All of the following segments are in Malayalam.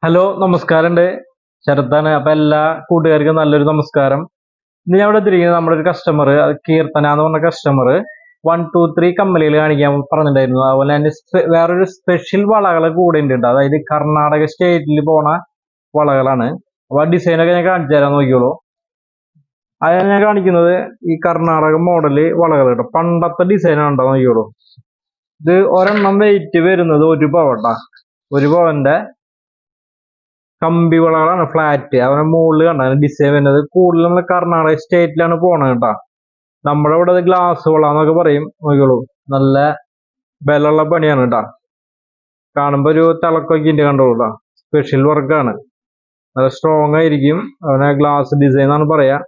ഹലോ നമസ്കാരമുണ്ട്. ശരത്താണ്. അപ്പൊ എല്ലാ കൂട്ടുകാർക്കും നല്ലൊരു നമസ്കാരം. ഇന്ന് ഞാൻ ഇവിടെ തിരിക്കുന്നത് നമ്മുടെ ഒരു കസ്റ്റമർ, കീർത്തന എന്ന് പറഞ്ഞ കസ്റ്റമർ 123 കമ്മലുകൾ കാണിക്കാൻ പറഞ്ഞിട്ടുണ്ടായിരുന്നു. അതുപോലെ തന്നെ വേറൊരു സ്പെഷ്യൽ വളകൾ കൂടെ ഉണ്ട് കേട്ടോ. അതായത് കർണാടക സ്റ്റേറ്റിൽ പോണ വളകളാണ്. അപ്പൊ ആ ഡിസൈനൊക്കെ ഞാൻ കാണിച്ചു തരാൻ നോക്കിയോളൂ. അതാണ് ഞാൻ കാണിക്കുന്നത് ഈ കർണാടക മോഡല് വളകൾ കേട്ടോ. പണ്ടത്തെ ഡിസൈനാണ് കേട്ടോ, നോക്കിയോളൂ. ഇത് ഒരെണ്ണം വെയിറ്റ് വരുന്നത് 1 പവട്ടാ. 1 പവന്റെ കമ്പി വളകളാണ്, ഫ്ലാറ്റ്. അവനെ മുകളിൽ കണ്ട ഡിസൈൻ വരുന്നത് കൂടുതൽ നമ്മൾ കർണാടക സ്റ്റേറ്റിലാണ് പോണത് കേട്ടാ. നമ്മുടെ ഇവിടെ ഗ്ലാസ് വള എന്നൊക്കെ പറയും. നോക്കിയോളൂ, നല്ല ബലമുള്ള പണിയാണ് കേട്ടാ. കാണുമ്പോ ഒരു തിളക്കൊക്കെ ഉണ്ട്, കണ്ടോളൂ കേട്ടാ. സ്പെഷ്യൽ വർക്കാണ്, നല്ല സ്ട്രോങ് ആയിരിക്കും. അവനെ ഗ്ലാസ് ഡിസൈൻ എന്നാണ് പറയാ.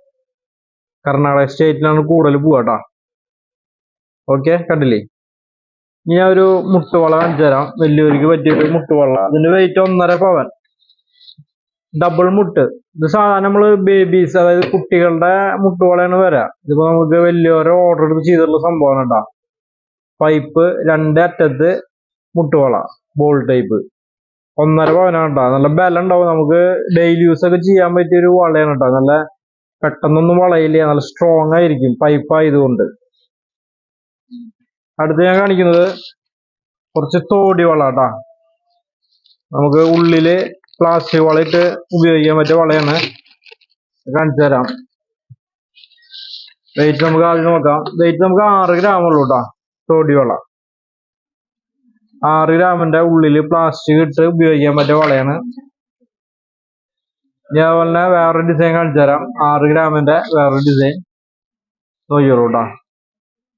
കർണാടക സ്റ്റേറ്റിലാണ് കൂടുതൽ പോവാട്ടാ. ഓക്കെ, കണ്ടില്ലേ? ഇനി ഞാൻ ഒരു മുട്ടുവള കാണിച്ചു തരാം. വലിയവർക്ക് പറ്റിയൊരു മുട്ടുവള. അതിന്റെ വെയിറ്റ് 1.5 പവൻ. ഡബിൾ മുട്ട്. ഇത് സാധാരണ നമ്മള് ബേബീസ്, അതായത് കുട്ടികളുടെ മുട്ടുവളയാണ് വരാ. ഇതിപ്പോ നമുക്ക് വലിയൊരു ഓർഡർ എടുത്ത് ചെയ്തിട്ടുള്ള സംഭവമാണ് കേട്ടോ. പൈപ്പ് 2 അറ്റത്ത് മുട്ടുവള, ബോൾ ടൈപ്പ്. 1.5 പവനാണ് കേട്ടോ. നല്ല ബലം ഉണ്ടാവും. നമുക്ക് ഡെയിലി യൂസ് ഒക്കെ ചെയ്യാൻ പറ്റിയ ഒരു വളയാണ് കേട്ടോ. നല്ല പെട്ടെന്നൊന്നും വളയില്ല, നല്ല സ്ട്രോങ് ആയിരിക്കും പൈപ്പ് ആയതുകൊണ്ട്. അടുത്ത് ഞാൻ കാണിക്കുന്നത് കുറച്ച് തോടി വള കേട്ടാ. നമുക്ക് ഉള്ളില് പ്ലാസ്റ്റിക് വളയിട്ട് ഉപയോഗിക്കാൻ പറ്റിയ വളയാണ്. കാണിച്ചു തരാം. വെയിറ്റ് നമുക്ക് ആദ്യം നോക്കാം. വെയിറ്റ് നമുക്ക് 6 ഗ്രാം ഉള്ളൂ കേട്ടോ. തോടി വള 6 ഗ്രാമിന്റെ ഉള്ളില് പ്ലാസ്റ്റിക് ഇട്ട് ഉപയോഗിക്കാൻ പറ്റിയ വളയാണ്. അതേപോലെ തന്നെ വേറൊരു ഡിസൈൻ കാണിച്ചു തരാം. 6 ഗ്രാമിന്റെ വേറൊരു ഡിസൈൻ നോക്കിയോളൂ കേട്ടോ.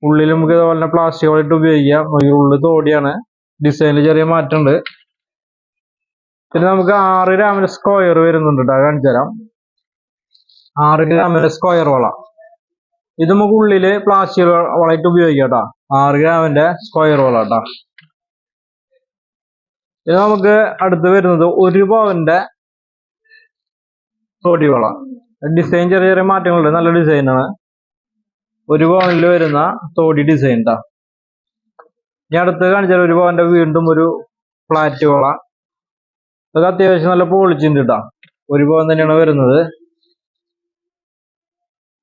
ഉള്ളിൽ നമുക്ക് ഇതുപോലെ തന്നെ പ്ലാസ്റ്റിക് വളയിട്ട് ഉപയോഗിക്കാം. ഉള്ളിൽ തോടിയാണ്. ഡിസൈനിൽ ചെറിയ മാറ്റമുണ്ട്. പിന്നെ നമുക്ക് 6 ഗ്രാമിന്റെ സ്ക്വയർ വരുന്നുണ്ട് കേട്ടോ. കാണിച്ചു തരാം. 6 ഗ്രാമിന്റെ സ്ക്വയർ വള. ഇത് നമുക്ക് ഉള്ളില് പ്ലാസ്റ്റിക് വളയിട്ട് ഉപയോഗിക്കാം കേട്ടോ. 6 ഗ്രാമിന്റെ സ്ക്വയർ വള കേട്ടോ. ഇത് നമുക്ക് അടുത്ത് വരുന്നത് 1 പവന്റെ തോടി വള. ഡിസൈൻ ചെറിയ ചെറിയ മാറ്റങ്ങളുണ്ട്, നല്ല ഡിസൈനാണ്. 1 പവനിൽ വരുന്ന തോടി ഡിസൈൻ കേട്ടോ. ഞാൻ അടുത്ത് കാണിച്ചാൽ 1 പവന്റെ വീണ്ടും ഒരു ഫ്ലാറ്റ് വള. അതൊക്കെ അത്യാവശ്യം നല്ല പോളിച്ചിണ്ട് കേട്ടോ. 1 പവൻ തന്നെയാണ് വരുന്നത്.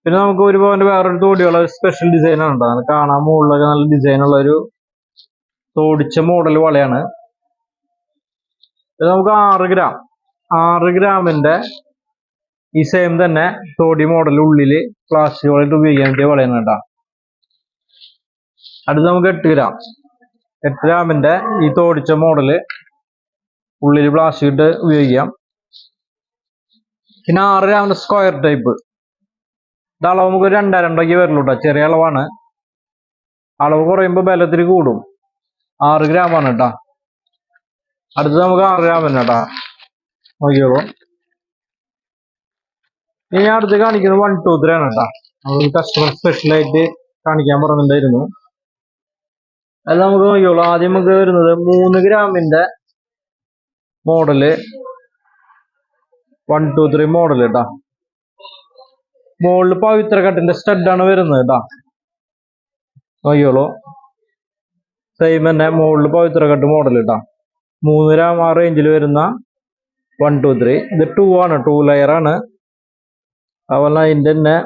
പിന്നെ നമുക്ക് 1 പവന്റെ വേറൊരു തോടിയുള്ള സ്പെഷ്യൽ ഡിസൈനാണ് കേട്ടോ. കാണാൻ മുകളിലൊക്കെ നല്ല ഡിസൈനുള്ള ഒരു തോടിച്ച മോഡൽ വളയാണ്. ഇത് നമുക്ക് 6 ഗ്രാമിന്റെ ഈ സെയിം തന്നെ തോടി മോഡൽ ഉള്ളില് പ്ലാസ്റ്റിക് വളയിട്ട് ഉപയോഗിക്കാൻ പറ്റിയ വളയാണ് കേട്ടോ. അടുത്ത് നമുക്ക് 8 ഗ്രാമിന്റെ ഈ തോടിച്ച മോഡല് ഉള്ളില് പ്ലാസ്റ്റിക് ഇട്ട് ഉപയോഗിക്കാം. പിന്നെ 6 ഗ്രാമിന്റെ സ്ക്വയർ ടൈപ്പ്. ഇത് അളവ് നമുക്ക് 2.2 വരുള്ളൂ കേട്ടോ. ചെറിയ അളവാണ്. അളവ് കുറയുമ്പോൾ ബലത്തിൽ കൂടും. 6 ഗ്രാമാണ് കേട്ടോ. അടുത്ത് നമുക്ക് 6 ഗ്രാമിന് കേട്ടോ. നോക്കിയോളൂ. ഇനി ഞാൻ അടുത്ത് കാണിക്കുന്നത് 123 ആണ് കേട്ടോ. നമ്മൾ കസ്റ്റമർ സ്പെഷ്യൽ ആയിട്ട് കാണിക്കാൻ പറഞ്ഞിട്ടുണ്ടായിരുന്നു. അത് നമുക്ക് നോക്കിയോളൂ. ആദ്യം നമുക്ക് വരുന്നത് 3 ഗ്രാമിന്റെ മോഡല് 123 മോഡൽ കേട്ടോ. മുകളിൽ പവിത്ര കട്ടിന്റെ സ്റ്റഡാണ് വരുന്നത് കേട്ടോ. നോക്കിയോളൂ. സെയിം തന്നെ മുകളിൽ പവിത്ര കട്ട് മോഡൽ കേട്ടോ. 3 ഗ്രാം ആ റേഞ്ചിൽ വരുന്ന 123. ഇത് 2 ആണ്, 2 ലെയർ ആണ്. അതുപോലെ അതിന്റെ തന്നെ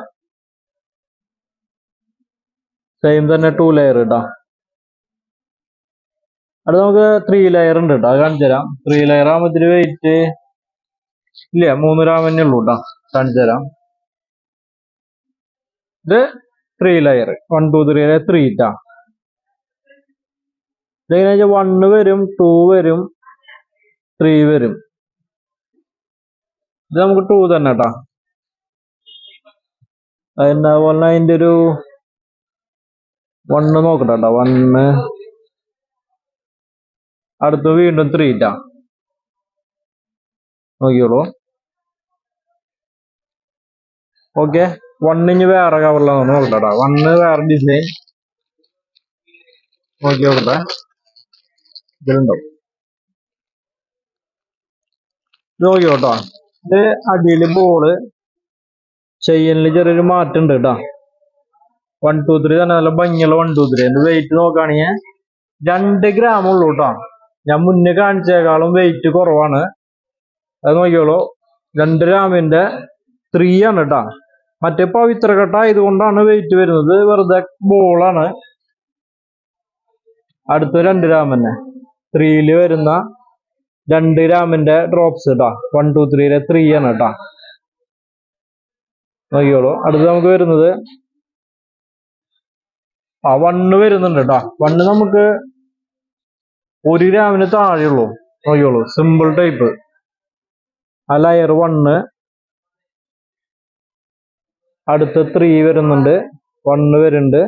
സെയിം തന്നെ 2 ലെയർ കേട്ടോ. അത് നമുക്ക് 3 ലെയർ ഉണ്ട് കേട്ടോ. അത് കാണിച്ചു തരാം. 3 ലെയർ ആകുമ്പോൾ ഇതിന് വെയിറ്റ് ഇല്ല, 3 ഗ്രാം തന്നെ ഉള്ളൂ കേട്ടോ. കാണിച്ചു തരാം. ഇത് 3 ലെയർ 123 3 ട്ടാ. ഇതെങ്ങനെ വെച്ചാൽ 1 വരും, 2 വരും, 3 വരും. ഇത് നമുക്ക് 2 തന്നെ കേട്ടോ. അതുപോലെ അതിന്റെ ഒരു 1 നോക്കട്ടെ കേട്ടോ. 1 അടുത്ത് വീണ്ടും 3 ട്ടാ. നോക്കിയോളൂ. ഓക്കെ. 1 ഇനി വേറെ കവറിലാണ് നോക്കട്ടെ കേട്ടോ. 1 വേറെ ഡിസൈൻ നോക്കി നോക്കട്ടെ. ഇതിലുണ്ടാവും. നോക്കി കേട്ടോ. ഇത് അടിയിൽ ബോള് ചെയിനിൽ ചെറിയൊരു മാറ്റം ഉണ്ട് കേട്ടോ. 123 തന്നെ നല്ല ഭംഗിയുള്ള 123. എന്റെ വെയിറ്റ് നോക്കുകയാണെങ്കിൽ 2 ഗ്രാം ഉള്ളൂ കേട്ടോ. ഞാൻ മുന്നേ കാണിച്ചേക്കാളും വെയിറ്റ് കുറവാണ്. അത് നോക്കിയോളൂ, 2 ഗ്രാമിന്റെ 3 ആണ് കേട്ടാ. മറ്റേ പവിത്രഘട്ട ആയതുകൊണ്ടാണ് വെയിറ്റ് വരുന്നത്, വെറുതെ ബോളാണ്. അടുത്ത 2 ഗ്രാം തന്നെ 3 വരുന്ന 2 ഗ്രാമിന്റെ ഡ്രോപ്സ് കേട്ടാ. 1 2 3 3 ആണ് കേട്ടാ. നോക്കിയോളൂ. അടുത്ത് നമുക്ക് വരുന്നത് 1 വരുന്നുണ്ട് കേട്ടാ. 1 നമുക്ക് 1 ഗ്രാമിന് താഴെയുള്ളൂ. നോക്കിയോളൂ, സിമ്പിൾ ടൈപ്പ്. ആ ലയർ 1. അടുത്ത 3 വരുന്നുണ്ട്, 1 വരുന്നുണ്ട്.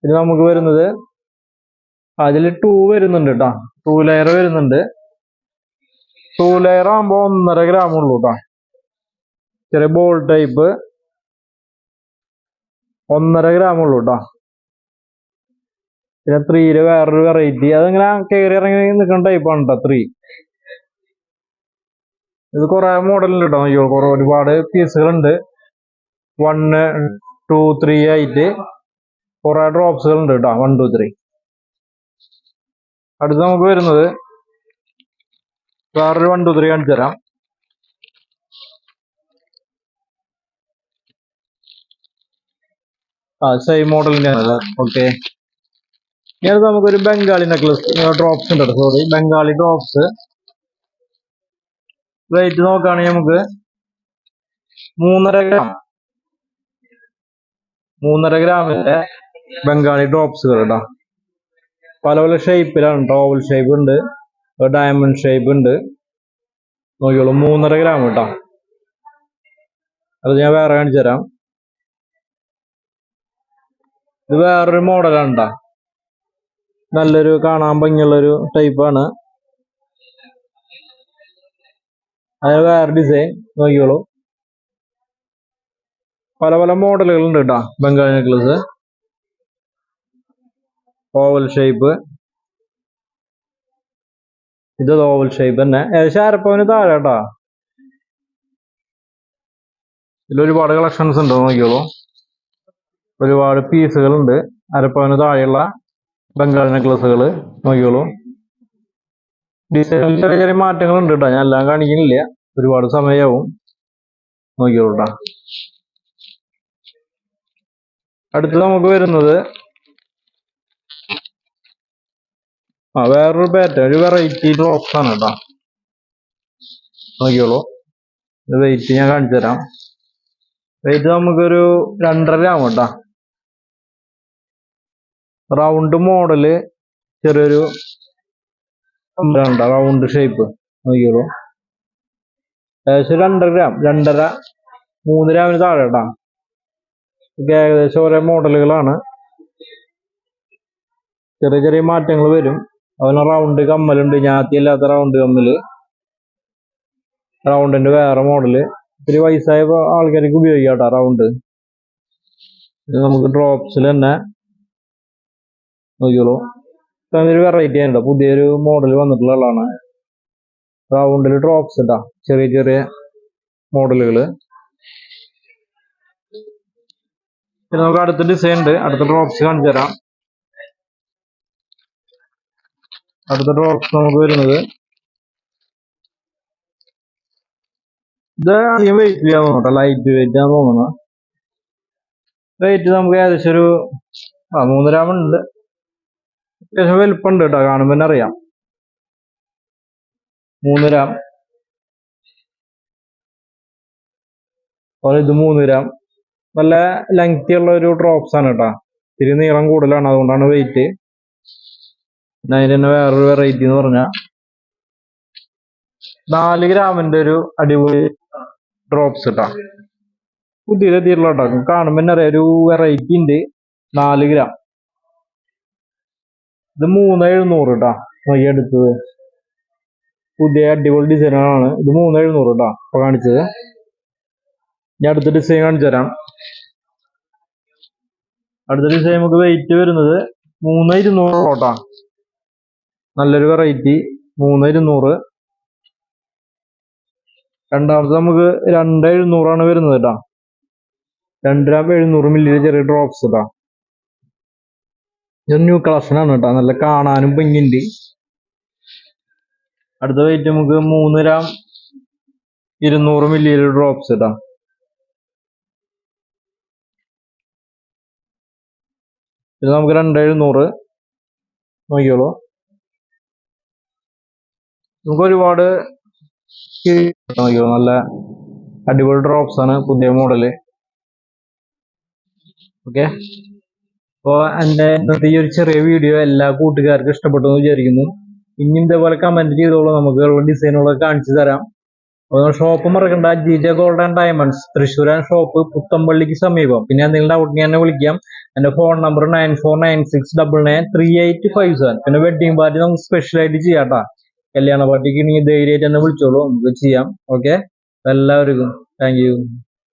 ഇത് നമുക്ക് വരുന്നത് അതിൽ 2 വരുന്നുണ്ട് കേട്ടാ. 2 ലെയർ വരുന്നുണ്ട്. 2 ലെയർ ആകുമ്പോ 1.5 ഗ്രാം ഉള്ളൂ കേട്ടാ. ചെറിയ ബോൾ ടൈപ്പ് 1.5 ഗ്രാം ഉള്ളൂ കേട്ടാ. പിന്നെ 3 വേറൊരു വെറൈറ്റി, അതിങ്ങനെ കയറി ഇറങ്ങി നിൽക്കുന്ന ടൈപ്പാണ് കേട്ടോ 3. ഇത് കുറെ മോഡലുണ്ട് കേട്ടോ. അയ്യോ, ഒരുപാട് പീസുകളുണ്ട്. 1 2 3 ആയിട്ട് കുറെ ഡ്രോപ്സുകൾ ഉണ്ട് കേട്ടോ. 1 2 3. അടുത്ത് നമുക്ക് വരുന്നത് വേറൊരു 1 2 3 കാണിച്ചു തരാം. സെയിം മോഡലിന്റെ ആണ്. ഓക്കെ, ഇനി നമുക്കൊരു ബംഗാളി നെക്ലസ് ഡ്രോപ്സ് ഉണ്ട്. Sorry, Bengali drops. വെയിറ്റ് നോക്കുകയാണെങ്കിൽ നമുക്ക് 3.5 ഗ്രാം 3.5 ഗ്രാമിന്റെ ബംഗാളി ഡ്രോപ്സുകൾ കേട്ടോ. പല പല ഷേപ്പിലാണ് കേട്ടോ. ഓവൽ ഷേപ്പ് ഉണ്ട്, ഡയമണ്ട് ഷേപ്പ് ഉണ്ട്. നോക്കിയോളൂ, 3.5 ഗ്രാം കേട്ടോ. അത് ഞാൻ വേറെ കാണിച്ചു തരാം. ഇത് വേറൊരു മോഡലാണ് കേട്ടോ. നല്ലൊരു കാണാൻ ഭംഗിയുള്ളൊരു ടൈപ്പാണ്. അത് വേറെ ഡിസൈൻ. നോക്കിയോളൂ, പല പല മോഡലുകൾ ഉണ്ട് കേട്ടോ. Bengali necklace oval shape. ഇത് ഓവൽ ഷേപ്പ് തന്നെ, ഏകദേശം അരപ്പവന് താഴെ കേട്ടോ. ഇതിൽ ഒരുപാട് കളക്ഷൻസ് ഉണ്ട്. നോക്കിയോളൂ, ഒരുപാട് പീസുകൾ ഉണ്ട്. അരപ്പവന് താഴെയുള്ള ബംഗാളി നെക്ലസുകൾ. നോക്കിയോളൂ, ഡിസൈനിൽ ചെറിയ ചെറിയ മാറ്റങ്ങൾ ഉണ്ട് കേട്ടോ. ഞാൻ എല്ലാം കാണിക്കുന്നില്ല, ഒരുപാട് സമയമാവും. നോക്കിയോളൂ കേട്ടോ. അടുത്ത് നമുക്ക് വരുന്നത് വേറൊരു പാറ്റേൺ, ഒരു വെറൈറ്റി ഡ്രോപ്സ് ആണ് കേട്ടോ. നോക്കിയോളൂ, വെയിറ്റ് ഞാൻ കാണിച്ചു തരാം. വെയിറ്റ് നമുക്കൊരു 2.5 ഗ്രാം കേട്ടോ. റൗണ്ട് മോഡല്, ചെറിയൊരു റൗണ്ട് ഷേപ്പ്. നോക്കിയോളൂ, ഏകദേശം 2.5 ഗ്രാം 2.5 3 ഗ്രാമിന് താഴെ കേട്ടോ. ഏകദേശം ഓരോ മോഡലുകളാണ്. ചെറിയ ചെറിയ മാറ്റങ്ങൾ വരും. അതുപോലെ റൗണ്ട് കമ്മലുണ്ട്, ഞാത്തിയല്ലാത്ത റൗണ്ട് കമ്മല്. റൗണ്ടിന്റെ വേറെ മോഡല്. ഇത്തിരി വയസ്സായ ആൾക്കാർക്ക് ഉപയോഗിക്കാം കേട്ടോ റൗണ്ട്. ഇത് നമുക്ക് ഡ്രോപ്സിൽ തന്നെ. നോക്കിയോളൂ, ഒരു വെറൈറ്റി ആണ് കേട്ടോ. പുതിയൊരു മോഡൽ വന്നിട്ടുള്ളതാണ്. റൗണ്ടിൽ ഡ്രോപ്സ് കേട്ടോ, ചെറിയ ചെറിയ മോഡലുകൾ. പിന്നെ നമുക്ക് അടുത്ത ഡിസൈൻ ഉണ്ട്. അടുത്ത ഡ്രോപ്സ് കാണിച്ചു തരാം. അടുത്ത ഡ്രോപ്സ് നമുക്ക് വരുന്നത് ഇത് അധികം വെയിറ്റ് ചെയ്യാൻ തോന്നുന്നു, ലൈറ്റ് വെയിറ്റ് ആണെന്ന് തോന്നുന്നു. വെയിറ്റ് നമുക്ക് ഏകദേശം ഒരു 3 ഗ്രാം ഉണ്ട്. അത്യാവശ്യം വലുപ്പമുണ്ട് കേട്ടോ, കാണുമ്പോൾ തന്നെ അറിയാം. 3 ഗ്രാം. അതുപോലെ ഇത് 3 ഗ്രാം. നല്ല ലെങ്തി ഉള്ള ഒരു ഡ്രോപ്സ് ആണ് കേട്ടോ. ഇത്തിരി നീളം കൂടുതലാണ്, അതുകൊണ്ടാണ് വെയിറ്റ്. പിന്നെ അതിന് തന്നെ വേറൊരു വെറൈറ്റി എന്ന് പറഞ്ഞാൽ 4 ഗ്രാമിന്റെ ഒരു അടിപൊളി ഡ്രോപ്സ് കേട്ടോ. പുതിയതെത്തിയിട്ടുള്ള കേട്ടോ, കാണുമ്പോൾ തന്നെ അറിയാം, ഒരു വെറൈറ്റി ഉണ്ട്. 4 ഗ്രാം. ഇത് 3,700 കേട്ടോ. നോക്കി എടുത്തത് പുതിയ അടിപൊളി ഡിസൈനുകളാണ്. ഇത് 3,700 കേട്ടോ ഇപ്പൊ കാണിച്ചത്. ഞാൻ അടുത്ത ഡിസൈൻ കാണിച്ചു തരാം. അടുത്ത ഡിസൈൻ നമുക്ക് വെയിറ്റ് വരുന്നത് 3,200 കേട്ടോ. നല്ലൊരു വെറൈറ്റി 3,200. രണ്ടാമത് നമുക്ക് 2,700 വരുന്നത് കേട്ടോ. 2 ഗ്രാം 700 മില്ലി ചെറിയ ഡ്രോപ്സ് കേട്ടോ. ഇത് ന്യൂ കളക്ഷൻ ആണ് കേട്ടോ. നല്ല കാണാനും ഭംഗിയുണ്ട്. അടുത്ത വെയിറ്റ് നമുക്ക് 3 ഗ്രാം 200 മില്ലി ഡ്രോപ്സ് ഇട്ടാ. ഇത് നമുക്ക് 2700 നോക്കിയോളൂ. നമുക്ക് ഒരുപാട് നോക്കിയോ, നല്ല അടിപൊളി ഡ്രോപ്സ് ആണ്, പുതിയ മോഡല്. ഓക്കെ, അപ്പോൾ എൻ്റെ ഇന്നത്തെ ഈ ഒരു ചെറിയ വീഡിയോ എല്ലാ കൂട്ടുകാർക്കും ഇഷ്ടപ്പെട്ടു എന്ന് വിചാരിക്കുന്നു. ഇനി ഇതേപോലെ കമന്റ് ചെയ്തോളൂ, നമുക്ക് ഡിസൈനുകളൊക്കെ കാണിച്ചു തരാം. ഷോപ്പ് മറക്കണ്ട, ജിജ ഗോൾഡ് ആൻഡ് ഡയമണ്ട്സ്, തൃശ്ശൂരാൻ ഷോപ്പ്, പുത്തമ്പള്ളിക്ക് സമീപം. പിന്നെ എന്തെങ്കിലും ഡൗട്ട് എന്നെ വിളിക്കാം. എൻ്റെ ഫോൺ നമ്പർ 9496993857. പിന്നെ വെഡിങ് പാർട്ടി നമുക്ക് സ്പെഷ്യലായിട്ട് ചെയ്യാട്ടാ. കല്യാണ പാർട്ടിക്ക് ഇനി ധൈര്യമായിട്ട് തന്നെ വിളിച്ചോളൂ, നമുക്ക് ചെയ്യാം. ഓക്കെ, എല്ലാവർക്കും താങ്ക് യു.